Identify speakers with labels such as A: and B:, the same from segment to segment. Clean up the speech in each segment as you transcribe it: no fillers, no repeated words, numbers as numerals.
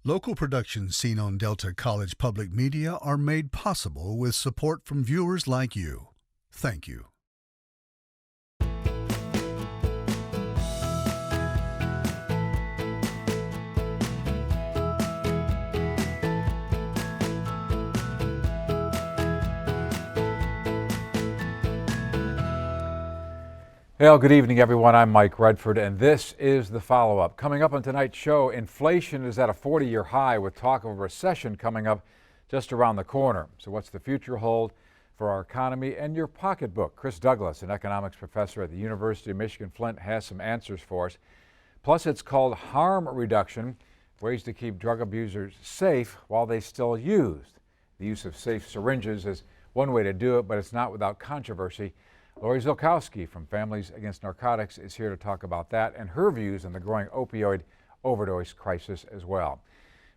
A: Local productions seen on Delta College Public Media are made possible with support from viewers like you. Thank you.
B: Well, good evening, everyone. I'm Mike Redford, and this is the follow-up. Coming up on tonight's show, inflation is at a 40-year high with talk of a recession coming up just around the corner. So what's the future hold for our economy and your pocketbook? Chris Douglas, an economics professor at the University of Michigan-Flint, has some answers for us. Plus, it's called harm reduction, ways to keep drug abusers safe while they still used. The use of safe syringes is one way to do it, but it's not without controversy. Ziolkowski from Families Against Narcotics is here to talk about that and her views on the growing opioid overdose crisis as well.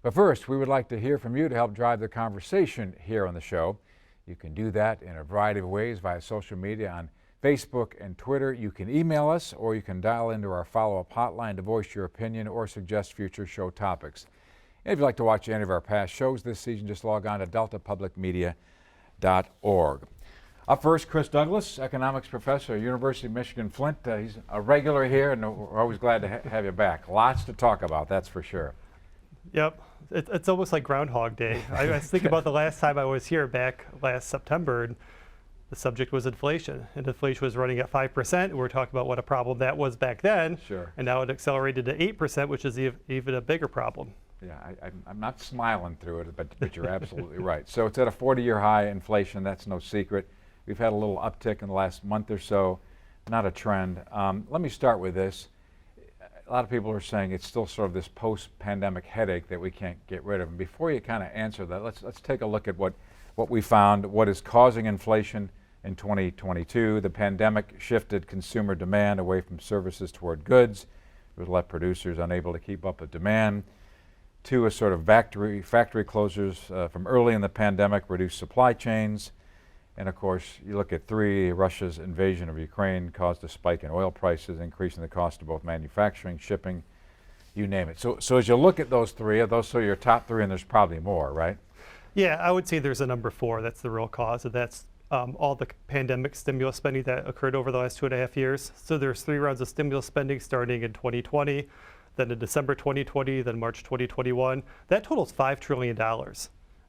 B: But first, we would like to hear from you to help drive the conversation here on the show. You can do that in a variety of ways via social media on Facebook and Twitter. You can email us, or you can dial into our follow-up hotline to voice your opinion or suggest future show topics. And if you'd like to watch any of our past shows this season, just log on to deltapublicmedia.org. Up first, Chris Douglas, economics professor at University of Michigan-Flint. He's a regular here, and we're always glad to have you back. Lots to talk about, that's for sure.
C: Yep, it's almost like Groundhog Day. I was thinking about the last time I was here back last September, and the subject was inflation. And inflation was running at 5%. We were talking about what a problem that was back then.
B: Sure.
C: And now it accelerated to 8%, which is even a bigger problem.
B: Yeah, I'm not smiling through it, but you're absolutely right. So it's at a 40-year high inflation, that's no secret. We've had a little uptick in the last month or so, not a trend. Let me start with this. A lot of people are saying it's still sort of this post-pandemic headache that we can't get rid of. And before you kind of answer that, let's take a look at what we found, what is causing inflation in 2022. The pandemic shifted consumer demand away from services toward goods. It left producers unable to keep up with demand. Two, a sort of factory closures from early in the pandemic reduced supply chains. And of course, you look at three, Russia's invasion of Ukraine caused a spike in oil prices, increasing the cost of both manufacturing, shipping, you name it. So as you look at those three, are those your top three, and there's probably more, right?
C: Yeah, I would say there's a number 4 that's the real cause, and that's all the pandemic stimulus spending that occurred over the last 2.5 years. So there's 3 rounds of stimulus spending starting in 2020, then in December 2020, then March 2021. That totals $5 trillion.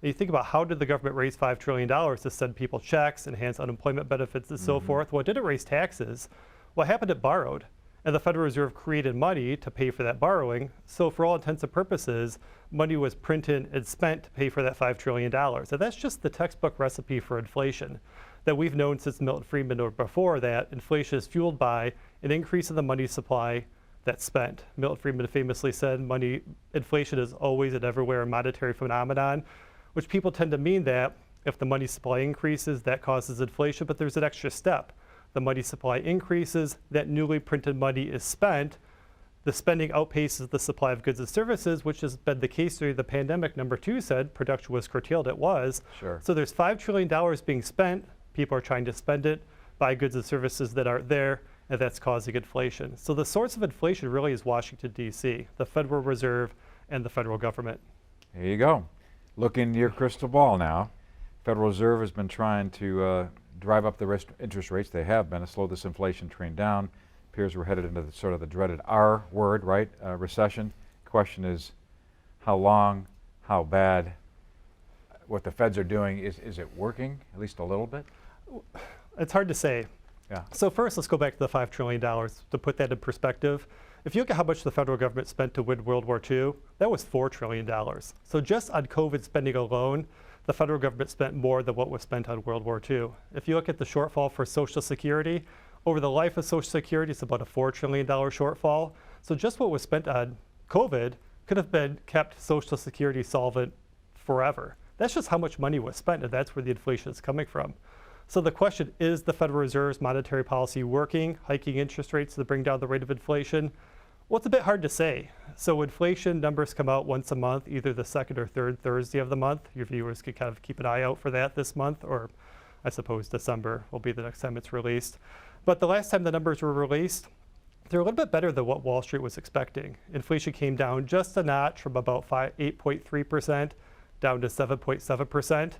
C: You think about, how did the government raise $5 trillion to send people checks, enhance unemployment benefits, and so forth? Well, it didn't raise taxes. What happened? It borrowed. And the Federal Reserve created money to pay for that borrowing. So for all intents and purposes, money was printed and spent to pay for that $5 trillion. And that's just the textbook recipe for inflation that we've known since Milton Friedman, or before that. Inflation is fueled by an increase in the money supply that's spent. Milton Friedman famously said, inflation is always and everywhere a monetary phenomenon, which people tend to mean that if the money supply increases, that causes inflation, but there's an extra step. The money supply increases, that newly printed money is spent, the spending outpaces the supply of goods and services, which has been the case during the pandemic. Number 2 said production was curtailed, it was.
B: Sure.
C: So there's $5 trillion being spent, people are trying to spend it, buy goods and services that aren't there, and that's causing inflation. So the source of inflation really is Washington, D.C., the Federal Reserve, and the federal government.
B: There you go. Look into your crystal ball now. Federal Reserve has been trying to drive up the interest rates. They have been to slow this inflation train down. Appears we're headed into the dreaded R word, right? Recession. Question is, how long, how bad? What the feds are doing, is it working at least a little bit?
C: It's hard to say.
B: Yeah.
C: So first, let's go back to the $5 trillion to put that in perspective. If you look at how much the federal government spent to win World War II, that was $4 trillion. So just on COVID spending alone, the federal government spent more than what was spent on World War II. If you look at the shortfall for Social Security, over the life of Social Security, it's about a $4 trillion shortfall. So just what was spent on COVID could have been kept Social Security solvent forever. That's just how much money was spent, and that's where the inflation is coming from. So the question, is the Federal Reserve's monetary policy working, hiking interest rates to bring down the rate of inflation? Well, it's a bit hard to say. So inflation numbers come out once a month, either the second or third Thursday of the month. Your viewers could kind of keep an eye out for that this month, or I suppose December will be the next time it's released. But the last time the numbers were released, they're a little bit better than what Wall Street was expecting. Inflation came down just a notch from about 8.3% down to 7.7%.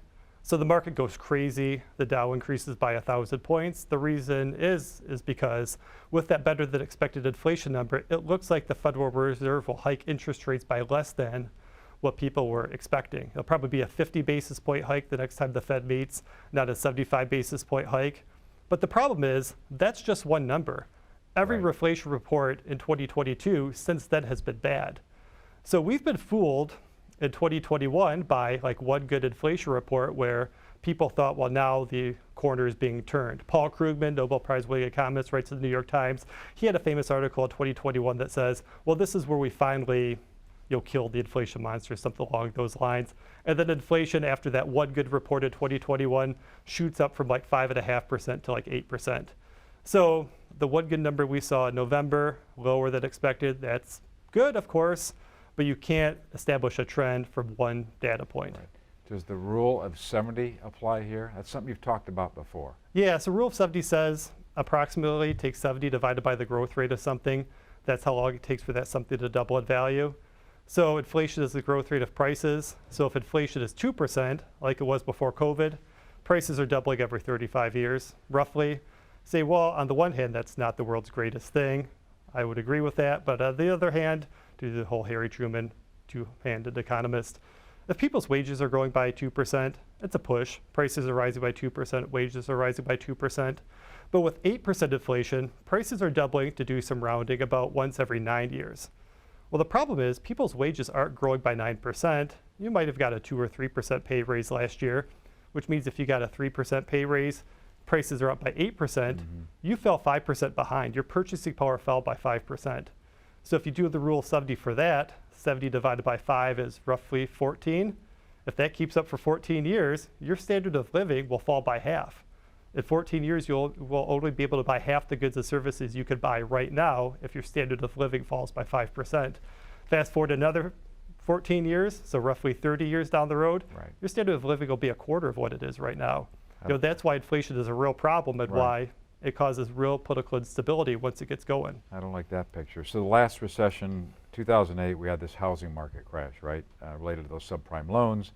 C: So the market goes crazy. The Dow increases by 1,000 points. The reason is because with that better than expected inflation number, it looks like the Federal Reserve will hike interest rates by less than what people were expecting. It'll probably be a 50 basis point hike the next time the Fed meets, not a 75 basis point hike. But the problem is that's just one number. Every reflation report in 2022 since then has been bad. So we've been fooled in 2021 by like one good inflation report where people thought, well, now the corner is being turned. Paul Krugman, Nobel Prize winning economist, writes in the New York Times. He had a famous article in 2021 that says, well, this is where we finally killed the inflation monster, something along those lines. And then inflation after that one good report in 2021 shoots up from like 5.5% to like 8%. So the one good number we saw in November, lower than expected, that's good, of course, but you can't establish a trend from one data point.
B: Right. Does the rule of 70 apply here? That's something you've talked about before.
C: Yeah, so rule of 70 says approximately take 70 divided by the growth rate of something. That's how long it takes for that something to double in value. So inflation is the growth rate of prices. So if inflation is 2%, like it was before COVID, prices are doubling every 35 years, roughly. Say, well, on the one hand, that's not the world's greatest thing. I would agree with that. But on the other hand, due to the whole Harry Truman, two-handed economist, if people's wages are growing by 2%, it's a push. Prices are rising by 2%, wages are rising by 2%. But with 8% inflation, prices are doubling to do some rounding about once every 9 years. Well, the problem is people's wages aren't growing by 9%. You might have got a 2 or 3% pay raise last year, which means if you got a 3% pay raise, prices are up by 8%, you fell 5% behind. Your purchasing power fell by 5%. So if you do the rule of 70 for that, 70 divided by 5 is roughly 14. If that keeps up for 14 years, your standard of living will fall by half. In 14 years, you will only be able to buy half the goods and services you could buy right now if your standard of living falls by 5%. Fast forward another 14 years, so roughly 30 years down the road, your standard of living will be a quarter of what it is right now. That's why inflation is a real problem and why it causes real political instability once it gets going.
B: I don't like that picture. So the last recession, 2008, we had this housing market crash, right? Related to those subprime loans.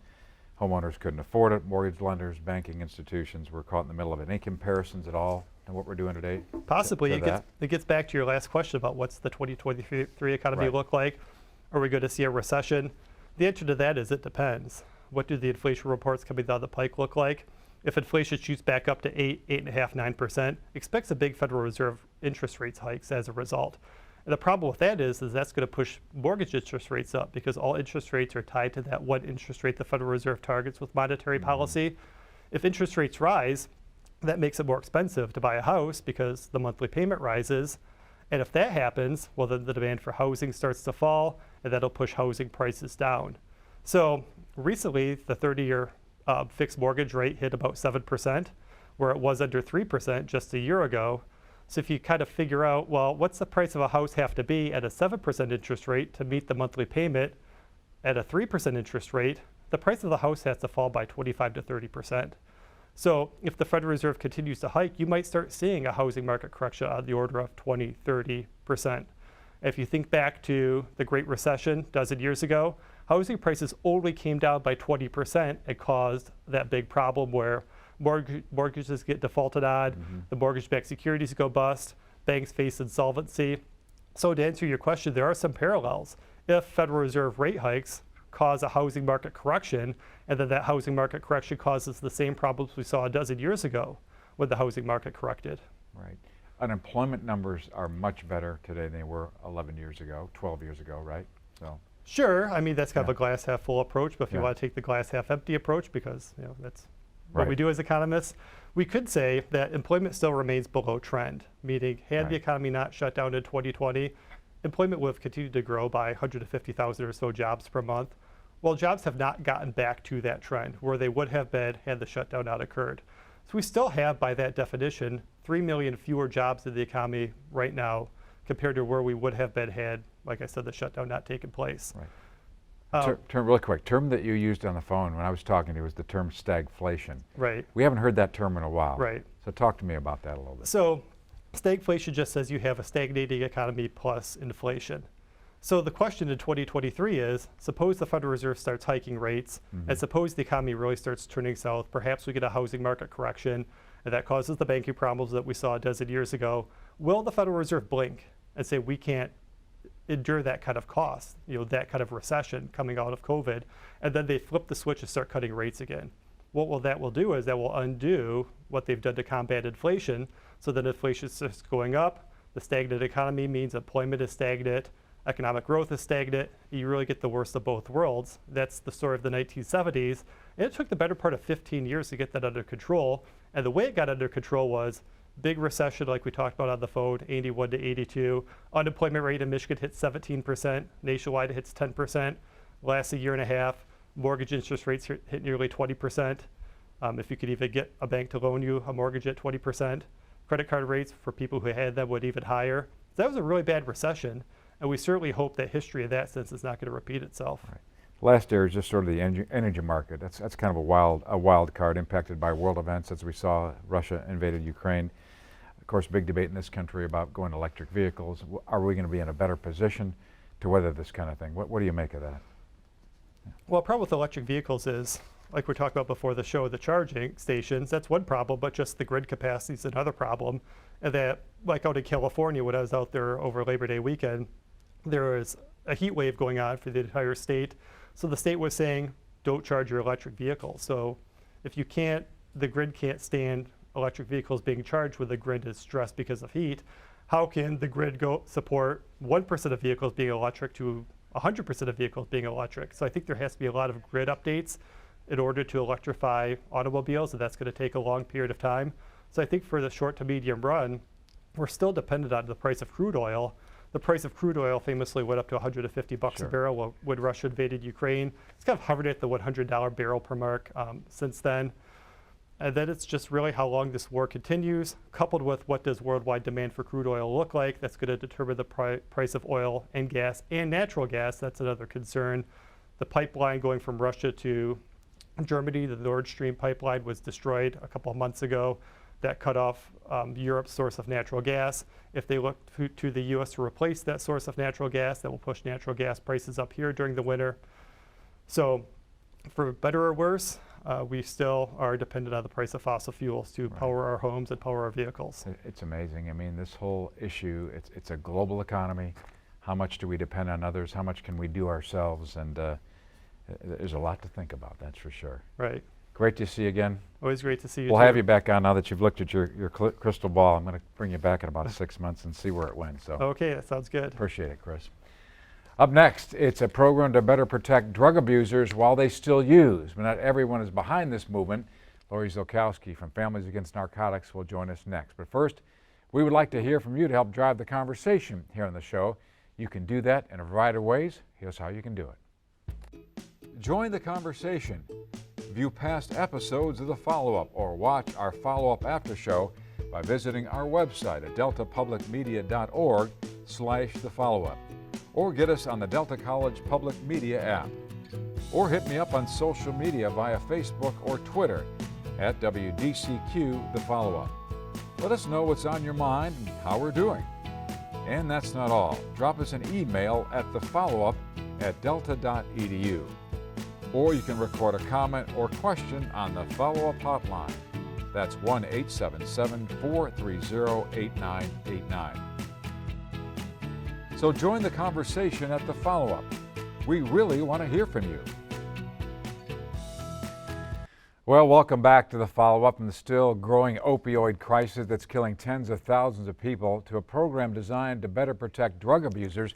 B: Homeowners couldn't afford it. Mortgage lenders, banking institutions were caught in the middle of it. Any comparisons at all to what we're doing today?
C: Possibly. It gets back to your last question about what's the 2023 economy look like. Are we going to see a recession? The answer to that is it depends. What do the inflation reports coming down the pike look like? If inflation shoots back up to 8.5%, 9%, expects a big Federal Reserve interest rates hikes as a result. And the problem with that is that's going to push mortgage interest rates up because all interest rates are tied to that one interest rate the Federal Reserve targets with monetary policy. If interest rates rise, that makes it more expensive to buy a house because the monthly payment rises. And if that happens, well, then the demand for housing starts to fall, and that'll push housing prices down. So recently, the 30-year fixed mortgage rate hit about 7%, where it was under 3% just a year ago. So if you kind of figure out, well, what's the price of a house have to be at a 7% interest rate to meet the monthly payment at a 3% interest rate, the price of the house has to fall by 25 to 30%. So if the Federal Reserve continues to hike, you might start seeing a housing market correction on the order of 20, 30%. If you think back to the Great Recession a dozen years ago, housing prices only came down by 20% and caused that big problem where mortgages get defaulted on, the mortgage-backed securities go bust, banks face insolvency. So to answer your question, there are some parallels. If Federal Reserve rate hikes cause a housing market correction, and then that housing market correction causes the same problems we saw a dozen years ago when the housing market corrected.
B: Right. Unemployment numbers are much better today than they were 11 years ago, 12 years ago, right? So.
C: Sure. I mean, that's kind of a glass half full approach, but if you want to take the glass half empty approach, because that's what we do as economists, we could say that employment still remains below trend, meaning had the economy not shut down in 2020, employment would have continued to grow by 150,000 or so jobs per month. Well, jobs have not gotten back to that trend where they would have been had the shutdown not occurred. So we still have, by that definition, 3 million fewer jobs in the economy right now compared to where we would have been had, like I said, the shutdown not taken place.
B: Right. Really quick, term that you used on the phone when I was talking to you was the term stagflation.
C: Right.
B: We haven't heard that term in a while.
C: Right.
B: So talk to me about that a little bit.
C: So Stagflation just says you have a stagnating economy plus inflation. So the question in 2023 is, suppose the Federal Reserve starts hiking rates, and suppose the economy really starts turning south, perhaps we get a housing market correction, and that causes the banking problems that we saw a dozen years ago. Will the Federal Reserve blink and say we can't endure that kind of cost, that kind of recession coming out of COVID, and then they flip the switch and start cutting rates again? What that will do is that will undo what they've done to combat inflation. So then inflation starts going up. The stagnant economy means employment is stagnant, economic growth is stagnant. You really get the worst of both worlds. That's the story of the 1970s. And it took the better part of 15 years to get that under control. And the way it got under control was big recession, like we talked about on the phone, 81 to 82. Unemployment rate in Michigan hits 17%. Nationwide, it hits 10%. Lasts a year and a half. Mortgage interest rates hit nearly 20%. If you could even get a bank to loan you a mortgage at 20%. Credit card rates for people who had them went even higher. So that was a really bad recession. And we certainly hope that history in that sense is not going to repeat itself.
B: Right. Last area is just sort of the energy market. That's kind of a wild card impacted by world events, as we saw Russia invaded Ukraine. Of course, big debate in this country about going to electric vehicles. Are we going to be in a better position to weather this kind of thing? What do you make of that?
C: Well, the problem with electric vehicles is, like we talked about before the show, the charging stations, that's one problem, but just the grid capacity is another problem. And that, like out in California, when I was out there over Labor Day weekend, there was a heat wave going on for the entire state. So the state was saying, don't charge your electric vehicles. So if the grid can't stand electric vehicles being charged when the grid is stressed because of heat, how can the grid support 1% of vehicles being electric to 100% of vehicles being electric? So I think there has to be a lot of grid updates in order to electrify automobiles, and that's going to take a long period of time. So I think for the short to medium run, we're still dependent on the price of crude oil. The price of crude oil famously went up to $150 a barrel when Russia invaded Ukraine. It's kind of hovered at the $100 barrel per mark since then. And then it's just really how long this war continues, coupled with what does worldwide demand for crude oil look like. That's going to determine the price of oil and gas and natural gas. That's another concern. The pipeline going from Russia to Germany, the Nord Stream pipeline, was destroyed a couple of months ago. That cut off Europe's source of natural gas. If they look to the U.S. to replace that source of natural gas, that will push natural gas prices up here during the winter. So for better or worse, we still are dependent on the price of fossil fuels to power our homes and power our vehicles.
B: It's amazing. I mean, this whole issue, it's a global economy. How much do we depend on others? How much can we do ourselves? And there's a lot to think about, that's for sure.
C: Right.
B: Great to see you again.
C: Always great to see you.
B: We'll have you back on now that you've looked at your crystal ball. I'm going to bring you back in about 6 months and see where it went. So
C: okay, that sounds good.
B: Appreciate it, Chris. Up next, it's a program to better protect drug abusers while they still use. But not everyone is behind this movement. Lori Ziolkowski from Families Against Narcotics will join us next. But first, we would like to hear from you to help drive the conversation here on the show. You can do that in a variety of ways. Here's how you can do it. Join the conversation. View past episodes of The Follow-Up or watch our Follow-Up After Show by visiting our website at deltapublicmedia.org/thefollowup, or get us on the Delta College Public Media app, or hit me up on social media via Facebook or Twitter at WDCQ The Follow-Up. Let us know what's on your mind and how we're doing. And that's not all. Drop us an email at thefollowup@delta.edu. Or you can record a comment or question on the Follow-Up hotline. That's 1-877-430-8989. So join the conversation at the Follow-Up. We really want to hear from you. Well, welcome back to the Follow-Up and the still growing opioid crisis that's killing tens of thousands of people, to a program designed to better protect drug abusers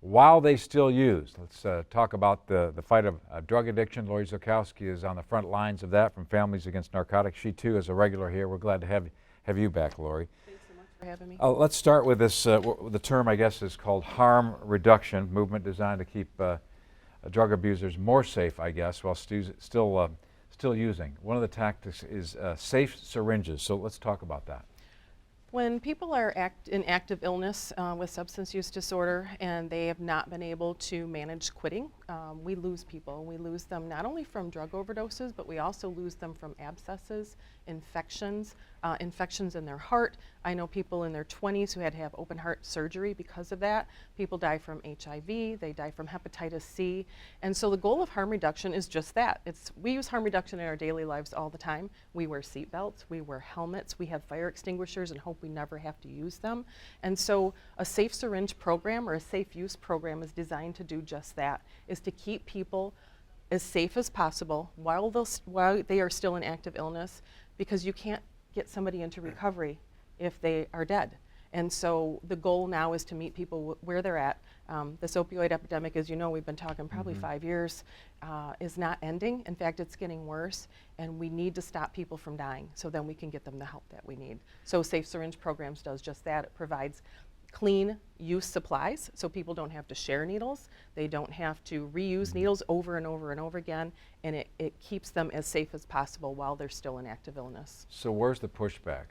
B: while they still use. Let's talk about the fight of drug addiction. Lori Ziolkowski is on the front lines of that from Families Against Narcotics. She too is a regular here. We're glad to have you back, Lori.
D: Thanks so much for having me.
B: Let's start with this, the term I guess is called harm reduction, movement designed to keep drug abusers more safe, I guess, while still using. One of the tactics is safe syringes, so let's talk about that.
D: When people are in active illness with substance use disorder and they have not been able to manage quitting, we lose people. We lose them not only from drug overdoses, but we also lose them from abscesses, infections, infections in their heart. I know people in their 20s who had to have open heart surgery because of that. People die from HIV, they die from hepatitis C. And so the goal of harm reduction is just that. We use harm reduction in our daily lives all the time. We wear seat belts, we wear helmets, we have fire extinguishers and hope we never have to use them. And so a safe syringe program or a safe use program is designed to do just that, is to keep people as safe as possible while they are still in active illness, because you can't get somebody into recovery if they are dead. And so the goal now is to meet people where they're at. This opioid epidemic, as you know, we've been talking probably 5 years, is not ending. In fact, it's getting worse, and we need to stop people from dying so then we can get them the help that we need. So Safe Syringe Programs does just that. It provides clean use supplies so people don't have to share needles, they don't have to reuse needles over and over and over again, and it keeps them as safe as possible while they're still in active illness.
B: So where's the pushback?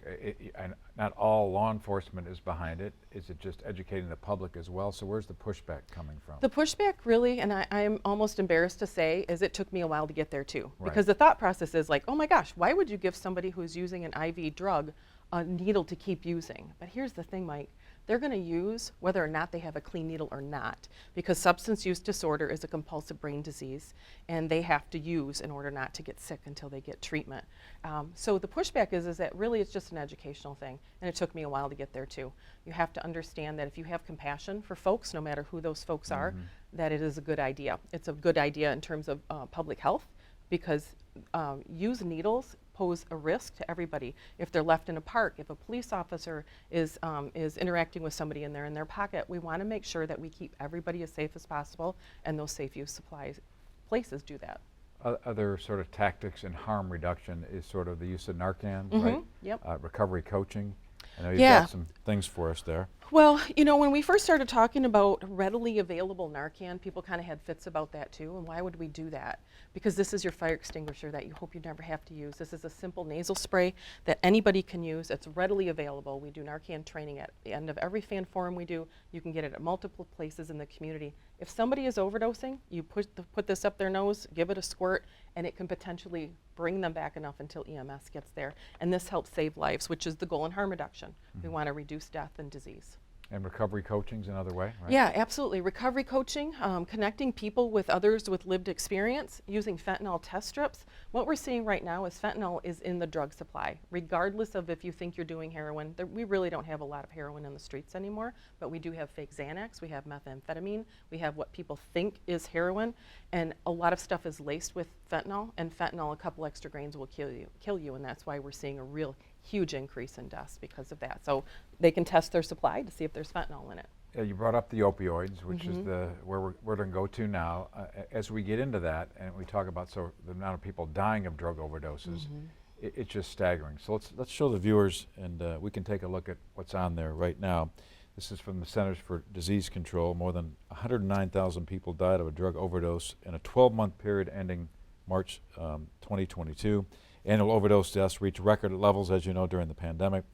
B: And not all law enforcement is behind it. Is it just educating the public as well? So where's the pushback coming from?
D: The pushback really, and I'm almost embarrassed to say, is it took me a while to get there too.
B: Right.
D: Because the thought process is like, oh my gosh, why would you give somebody who's using an IV drug a needle to keep using? But here's the thing, Mike. They're going to use whether or not they have a clean needle or not, because substance use disorder is a compulsive brain disease, and they have to use in order not to get sick until they get treatment. So the pushback is that really it's just an educational thing, and it took me a while to get there too. You have to understand that if you have compassion for folks, no matter who those folks are, that it is a good idea. It's a good idea in terms of public health, because used needles pose a risk to everybody. If they're left in a park, if a police officer is interacting with somebody and they're in their pocket, we want to make sure that we keep everybody as safe as possible, and those safe use supplies places do that.
B: Other sort of tactics in harm reduction is sort of the use of Narcan, right?
D: Yep.
B: Recovery coaching. I know you've
D: Yeah.
B: got some things for us there.
D: Well, you know, when we first started talking about readily available Narcan, people kind of had fits about that too. And why would we do that? Because this is your fire extinguisher that you hope you never have to use. This is a simple nasal spray that anybody can use. It's readily available. We do Narcan training at the end of every fan forum we do. You can get it at multiple places in the community. If somebody is overdosing, you put this up their nose, give it a squirt, and it can potentially bring them back enough until EMS gets there. And this helps save lives, which is the goal in harm reduction. We want to reduce death and disease.
B: And recovery coaching is another way, right?
D: Yeah, absolutely. Recovery coaching, connecting people with others with lived experience, using fentanyl test strips. What we're seeing right now is fentanyl is in the drug supply. Regardless of if you think you're doing heroin, we really don't have a lot of heroin in the streets anymore, but we do have fake Xanax, we have methamphetamine, we have what people think is heroin, and a lot of stuff is laced with fentanyl, and fentanyl, a couple extra grains will kill you, and that's why we're seeing a real huge increase in deaths because of that. So they can test their supply to see if there's fentanyl in it.
B: You brought up the opioids, which is where we're going to go to now. As we get into that and we talk about the amount of people dying of drug overdoses, it's just staggering. So let's show the viewers, and we can take a look at what's on there right now. This is from the Centers for Disease Control. More than 109,000 people died of a drug overdose in a 12-month period ending March 2022. Annual overdose deaths reached record levels, as you know, during the pandemic.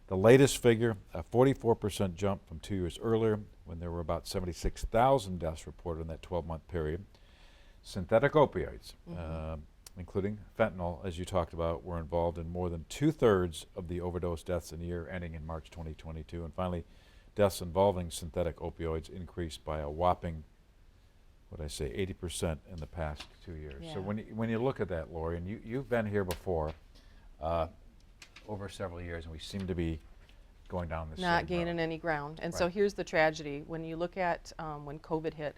B: The latest figure, a 44% jump from 2 years earlier, when there were about 76,000 deaths reported in that 12-month period. Synthetic opioids, including fentanyl, as you talked about, were involved in more than 2/3 of the overdose deaths in the year ending in March 2022. And finally, deaths involving synthetic opioids increased by a whopping, 80% in the past 2 years.
D: Yeah.
B: So when you look at that, Lori, and you've been here before over several years, and we seem to be going down this
D: Not
B: same
D: gaining
B: road.
D: any ground. And so
B: Right.
D: here's the tragedy. When you look at when COVID hit,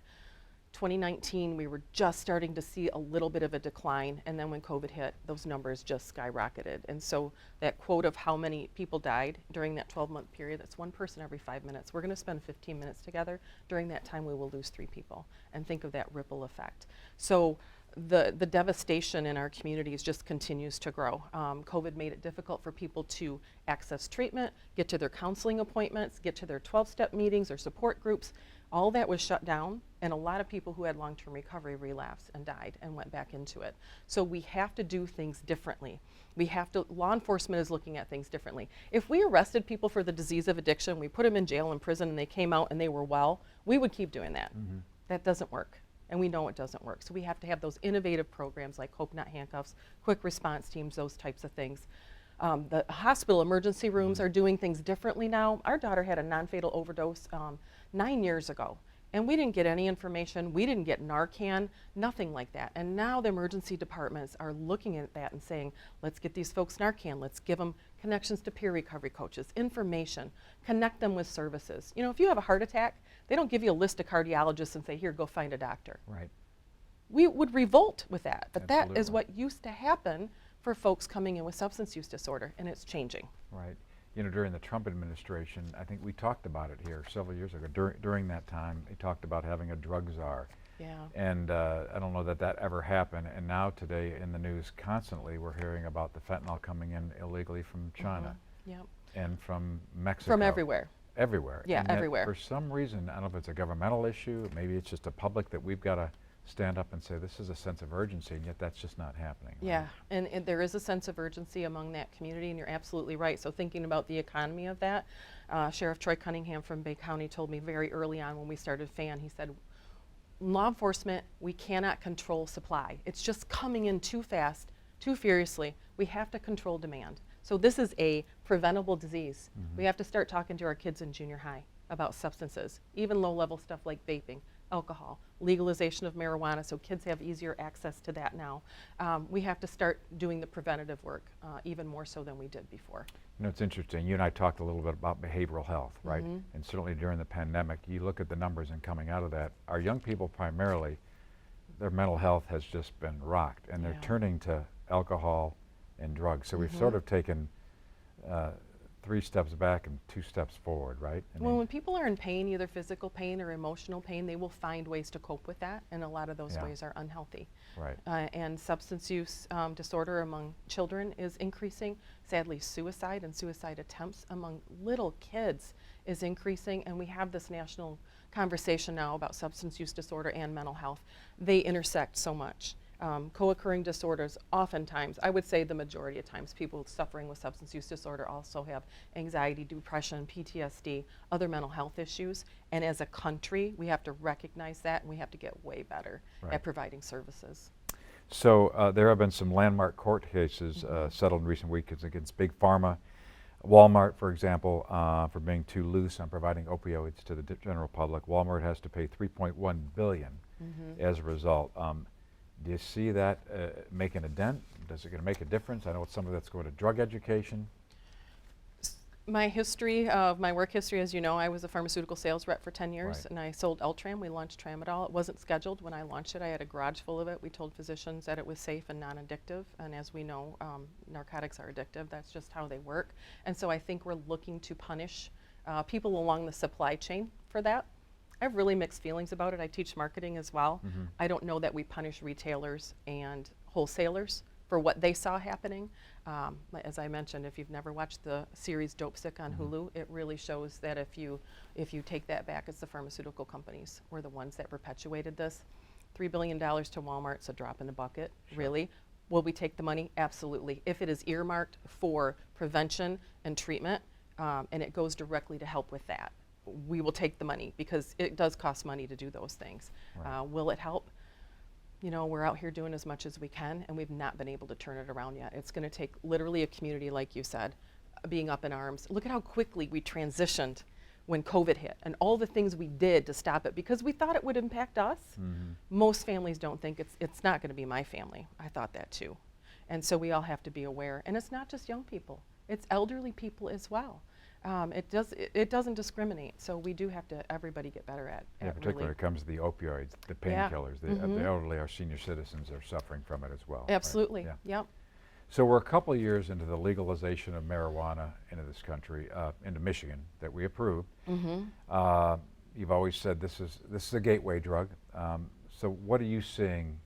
D: 2019, we were just starting to see a little bit of a decline, and then when COVID hit, those numbers just skyrocketed. And so that quote of how many people died during that 12-month period, that's one person every 5 minutes. We're going to spend 15 minutes together. During that time, we will lose 3 people. And think of that ripple effect. So the devastation in our communities just continues to grow. COVID made it difficult for people to access treatment, get to their counseling appointments, get to their 12-step meetings or support groups. All that was shut down, and a lot of people who had long-term recovery relapsed and died and went back into it. So we have to do things differently. Law enforcement is looking at things differently. If we arrested people for the disease of addiction, we put them in jail and prison, and they came out and they were well, we would keep doing that. That doesn't work, and we know it doesn't work. So we have to have those innovative programs like Hope Not Handcuffs, quick response teams, those types of things. The hospital emergency rooms are doing things differently now. Our daughter had a non-fatal overdose 9 years ago, and we didn't get any information. We didn't get Narcan, nothing like that. And now the emergency departments are looking at that and saying, let's get these folks Narcan, let's give them connections to peer recovery coaches, information, connect them with services. You know, if you have a heart attack, they don't give you a list of cardiologists and say, here, go find a doctor.
B: Right.
D: We would revolt with that, but that is
B: Absolutely.
D: what used to happen for folks coming in with substance use disorder, and it's changing.
B: Right. You know, during the Trump administration, I think we talked about it here several years ago. During that time, he talked about having a drug czar.
D: Yeah.
B: And I don't know that that ever happened. And now today in the news constantly we're hearing about the fentanyl coming in illegally from China
D: Yep.
B: and from Mexico.
D: From everywhere.
B: Everywhere.
D: Yeah,
B: And yet
D: everywhere.
B: For some reason, I don't know if it's a governmental issue, maybe it's just a public that we've got to stand up and say this is a sense of urgency, and yet that's just not happening. Right?
D: Yeah, and there is a sense of urgency among that community, and you're absolutely right. So thinking about the economy of that, Sheriff Troy Cunningham from Bay County told me very early on when we started FAN, he said, law enforcement, we cannot control supply. It's just coming in too fast, too furiously. We have to control demand. So this is a preventable disease. We have to start talking to our kids in junior high about substances, even low-level stuff like vaping, alcohol, legalization of marijuana, so kids have easier access to that now. We have to start doing the preventative work even more so than we did before.
B: You know, it's interesting. You and I talked a little bit about behavioral health, right? And certainly during the pandemic, you look at the numbers and coming out of that, our young people primarily, their mental health has just been rocked, and they're
D: Yeah.
B: turning to alcohol and drugs. So we've sort of taken 3 steps back and 2 steps forward, right? I
D: Well,
B: mean,
D: when people are in pain, either physical pain or emotional pain, they will find ways to cope with that, and a lot of those
B: Yeah.
D: ways are unhealthy.
B: right.
D: And substance use disorder among children is increasing. Sadly, suicide and suicide attempts among little kids is increasing, and we have this national conversation now about substance use disorder and mental health. They intersect so much. Co-occurring disorders, oftentimes, I would say the majority of times, people suffering with substance use disorder also have anxiety, depression, PTSD, other mental health issues. And as a country, we have to recognize that, and we have to get way better
B: Right.
D: at providing services.
B: So there have been some landmark court cases settled in recent weeks against Big Pharma, Walmart, for example, for being too loose on providing opioids to the general public. Walmart has to pay $3.1 billion as a result. Do you see that making a dent? Is it going to make a difference? I know it's some of that's going to drug education.
D: My work history, as you know, I was a pharmaceutical sales rep for 10 years,
B: Right.
D: and I sold Ultram. We launched Tramadol. It wasn't scheduled when I launched it. I had a garage full of it. We told physicians that it was safe and non-addictive, and as we know, narcotics are addictive. That's just how they work. And so I think we're looking to punish people along the supply chain for that. I have really mixed feelings about it. I teach marketing as well. I don't know that we punish retailers and wholesalers for what they saw happening. As I mentioned, if you've never watched the series Dope Sick on Hulu, it really shows that if you take that back, it's the pharmaceutical companies were the ones that perpetuated this. $3 billion to Walmart, it's a drop in the bucket, really. Will we take the money? Absolutely. If it is earmarked for prevention and treatment, and it goes directly to help with that, we will take the money, because it does cost money to do those things.
B: Right.
D: Will it help? You know, we're out here doing as much as we can, and we've not been able to turn it around yet. It's going to take literally a community, like you said, being up in arms. Look at how quickly we transitioned when COVID hit, and all the things we did to stop it, because we thought it would impact us. Most families don't think it's not going to be my family. I thought that too. And so we all have to be aware. And it's not just young people. It's elderly people as well. It doesn't discriminate, so we do have to, everybody get better at
B: Particularly when
D: really.
B: it comes to the opioids, the
D: Yeah.
B: painkillers. The elderly, our senior citizens are suffering from it as well. right?
D: Absolutely,
B: Yeah.
D: yep.
B: So we're a couple of years into the legalization of marijuana into this country, into Michigan, that we approved. You've always said this is a gateway drug. So what are you seeing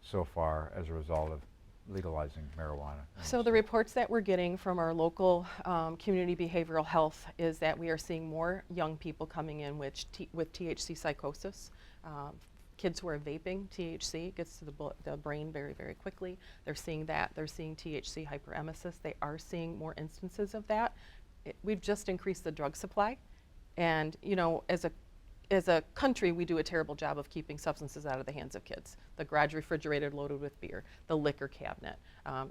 B: so far as a result of legalizing marijuana?
D: So the reports that we're getting from our local community behavioral health is that we are seeing more young people coming in with THC psychosis. Kids who are vaping THC gets to the brain very, very quickly. They're seeing that. They're seeing THC hyperemesis. They are seeing more instances of that. We've just increased the drug supply. And, you know, as as a country, we do a terrible job of keeping substances out of the hands of kids. The garage refrigerator loaded with beer, the liquor cabinet,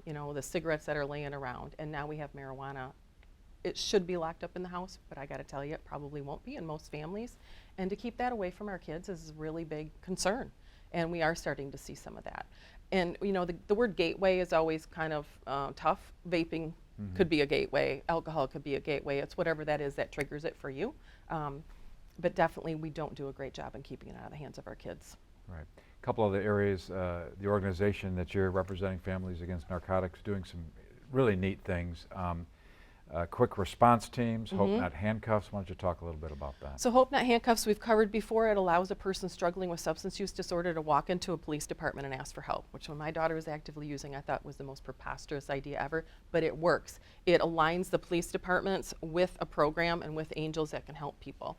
D: you know, the cigarettes that are laying around, and now we have marijuana. It should be locked up in the house, but I got to tell you, it probably won't be in most families. And to keep that away from our kids is a really big concern, and we are starting to see some of that. And you know, the word gateway is always kind of tough. Vaping could be a gateway, alcohol could be a gateway. It's whatever that is that triggers it for you. But definitely we don't do a great job in keeping it out of the hands of our kids.
B: Right. A couple other areas, the organization that you're representing, Families Against Narcotics, doing some really neat things. Quick response teams, Hope Not Handcuffs. Why don't you talk a little bit about that?
D: So Hope Not Handcuffs we've covered before. It allows a person struggling with substance use disorder to walk into a police department and ask for help, which when my daughter was actively using, I thought was the most preposterous idea ever, but it works. It aligns the police departments with a program and with angels that can help people.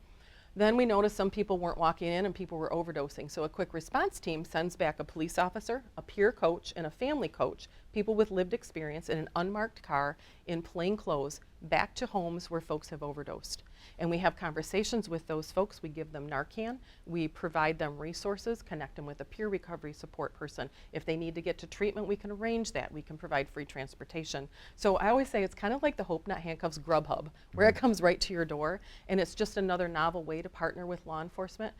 D: Then we noticed some people weren't walking in and people were overdosing. So a quick response team sends back a police officer, a peer coach, and a family coach, people with lived experience in an unmarked car in plain clothes, back to homes where folks have overdosed. And we have conversations with those folks. We give them Narcan. We provide them resources, connect them with a peer recovery support person. If they need to get to treatment, we can arrange that. We can provide free transportation. So I always say it's kind of like the Hope Not Handcuffs Grubhub, where it comes right to your door. And it's just another novel way to partner with law enforcement.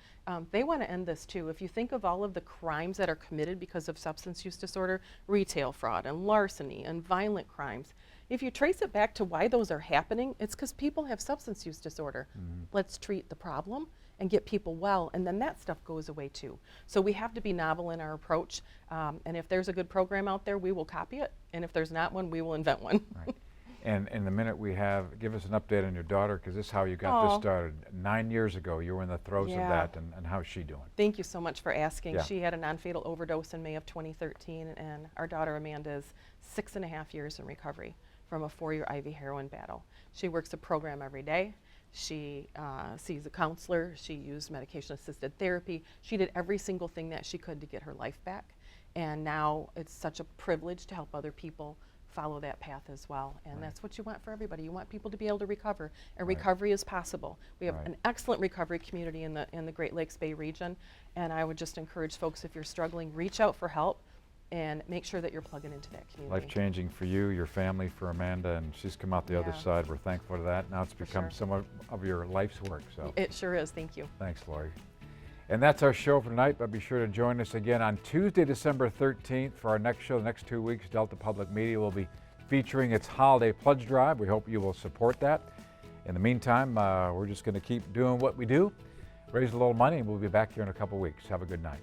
D: They want to end this too. If you think of all of the crimes that are committed because of substance use disorder, retail fraud and larceny and violent crimes, if you trace it back to why those are happening, it's because people have substance use disorder. Let's treat the problem and get people well, and then that stuff goes away too. So we have to be novel in our approach, and if there's a good program out there, we will copy it, and if there's not one, we will invent one.
B: Right. And in the minute we have, give us an update on your daughter, because this is how you got this started. 9 years ago, you were in the throes of that, and how's she doing?
D: Thank you so much for asking.
B: Yeah.
D: She had a non-fatal overdose in May of 2013, and our daughter Amanda is 6.5 years in recovery from a 4-year IV heroin battle. She works a program every day. She sees a counselor. She used medication-assisted therapy. She did every single thing that she could to get her life back. And now it's such a privilege to help other people follow that path as well. And that's what you want for everybody. You want people to be able to recover. And recovery is possible. We have an excellent recovery community in the Great Lakes Bay region. And I would just encourage folks, if you're struggling, reach out for help and make sure that you're plugging into that community.
B: Life-changing for you, your family, for Amanda, and she's come out the other side. We're thankful for that. Now it's become somewhat of your life's work. So
D: it sure is. Thank you.
B: Thanks, Lori. And that's our show for tonight, but be sure to join us again on Tuesday, December 13th for our next show. The next 2 weeks, Delta Public Media will be featuring its holiday pledge drive. We hope you will support that. In the meantime, we're just going to keep doing what we do, raise a little money, and we'll be back here in a couple weeks. Have a good night.